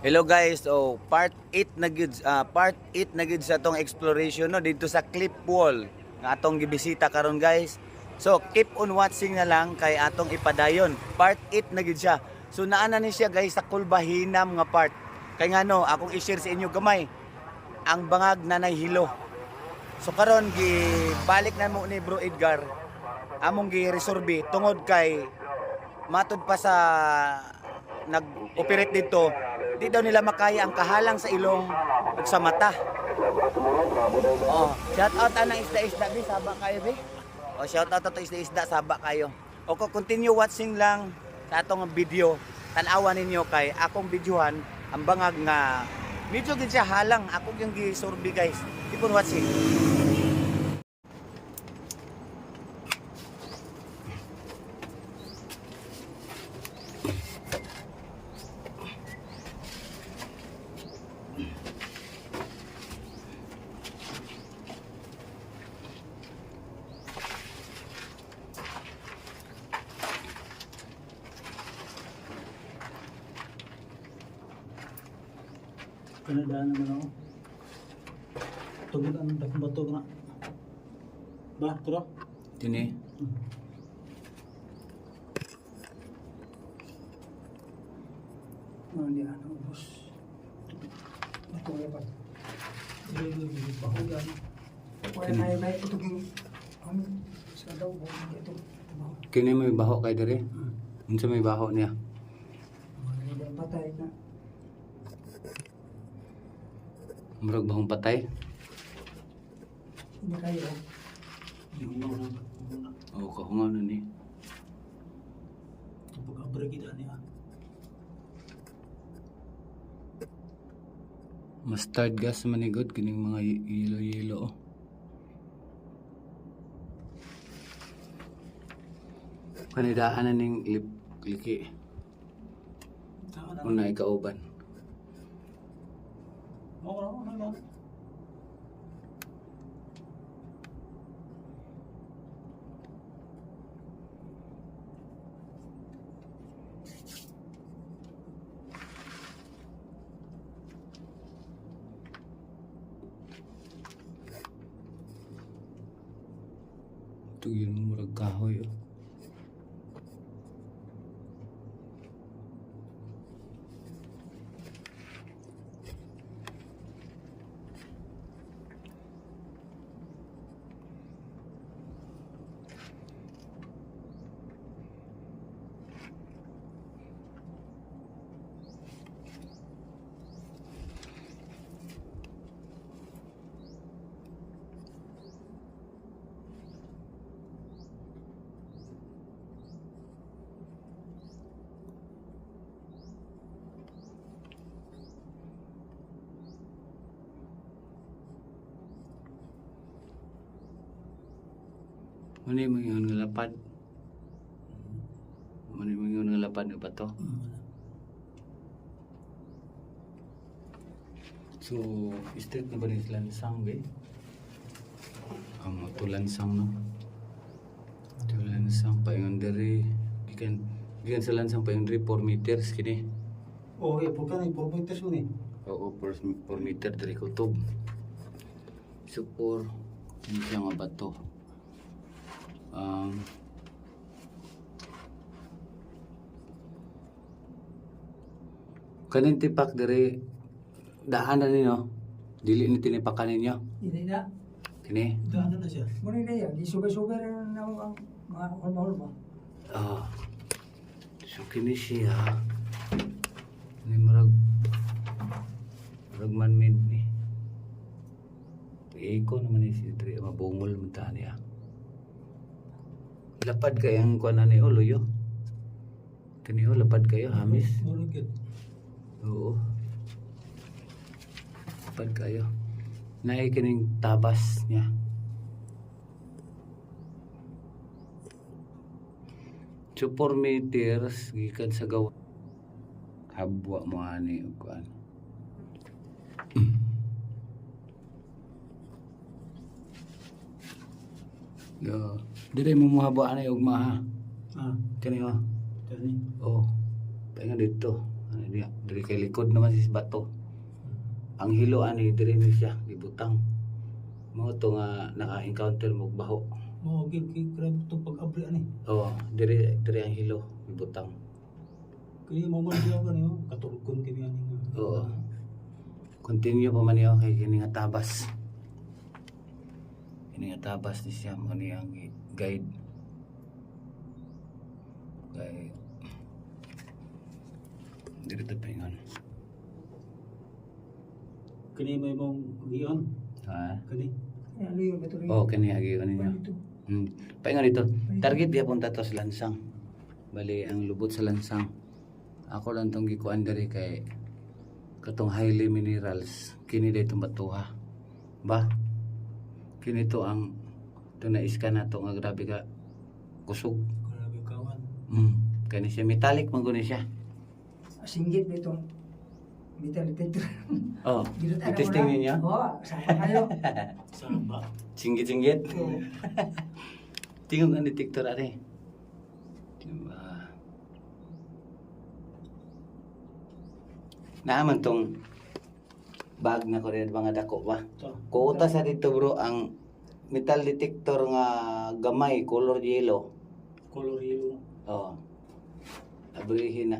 Hello guys, part 8 na gyud sa tong exploration no dito sa cliff wall nga atong gibisita karon guys. So keep on watching na lang kay atong ipadayon. Part 8 na gyud siya. So naana ni siya guys sa Kulbahinam nga part. Kay nga no, akong i-share sa inyo gamay ang bangag Nanay Hilo. So karon gibalik na mo ni Bro Edgar among gi-resorbe tungod kay matud pa sa nag-operate dito, di daw nila makaya ang kahalang sa ilong ug sa mata. Shout out anang isda-isda bi saba kayo bi. Shout out to isda-isda saba kayo. Continue watching lang sa atong video. Tan-awan ninyo kay akong videohan ang bangag nga medyo gid siya halang ako yung gisurvey guys. Keep on watching. Kanadaan naman ako. Tugod ang dakong bato na. Ba, turo? Dini. Hindi ano, ubos. Ito nga pa. Bahugan. Wala na may ituging ano sa daw mo ito. Kini may baho kay dire. Unsa may baho niya? Mga patay na. Murag bahong patay. Hindi kayo. Kahungaw na ni. Pagka-break kita niya. Mustard gas manigod kining mga yelo-yelo. Kanidaan na ning liki. Una ikauban. Ano. Ito yun murag kahoy oh. Mani mo yung ngalapad. Mani mo yung ngalapad ng bato. So, straight na ba ni lansang be? Ang ito lansang no? Ito lansang pa yung dari. Gikan sa lansang pa yung dari 4 meters kini. Okay, pagka na 4 meters mo ni. Oo, 4 meter dari kutob. So, 4 hindi siya nga bato. Kanin tipak dari daanan ninyo. Dili ni tinipakan ninyo. Hindi na. Kini. Daanan na siya. Muna na yan. Isuga-suga na ang mga hulma-hulma. So kini siya. Ini marag man-made ni. Iko naman ni si Dre mabungol man ta niya. Lapad kayang kuan ani oloyo. Kini lapad kayo hamis. Murugit. Oo. Lapad kayo. Naay kining tabas niya. So 4 meters gikan sa gawa. Habwa mo ani og kuan. Yo, dire mo muhaba ani og maha. Kani ho. Kani. Oh. Painga dito. Ano Diri kay likod naman si bato. Ang hilo ani diri ni siya gibutang. Mo to nga naka-encounter mo baho. Mo gid grabe to pag-abri ani. Oh, diri ang hilo gibutang. Kini mo man diyaw kaniyo katulgon kini ani nga. Oo. Continue pa man niyo kay kini nga tabas. Kini nga tabas ni siya mo ni ang guide. Kay diri ta paingon. Kini may mong giyon. Ha? Kani. Ano yung bato rin? Oh, kani agi ninyo. Ito. Paingon dito. Target dia punta to sa lansang. Bali ang lubot sa lansang. Ako lang tong gikuan diri kay katong highly minerals kini day itong batuha. Ba? Kini to ang to na iska na to nga grabe ka kusog. Grabe kawan. Kani siya metallic man guni siya. Singgit ba itong metal detector? Oh, Ginut- ano i-testing mo na? niyo. Oo, saan kayo? Saba. Singgit-singgit. Oo. Tingog ang detector ari. Diba? Naaman tong bag na ko rin mga dako ba? Ito. Kuuta sa dito bro ang metal detector nga gamay color yellow. Color yellow. Oh. Abrihin na.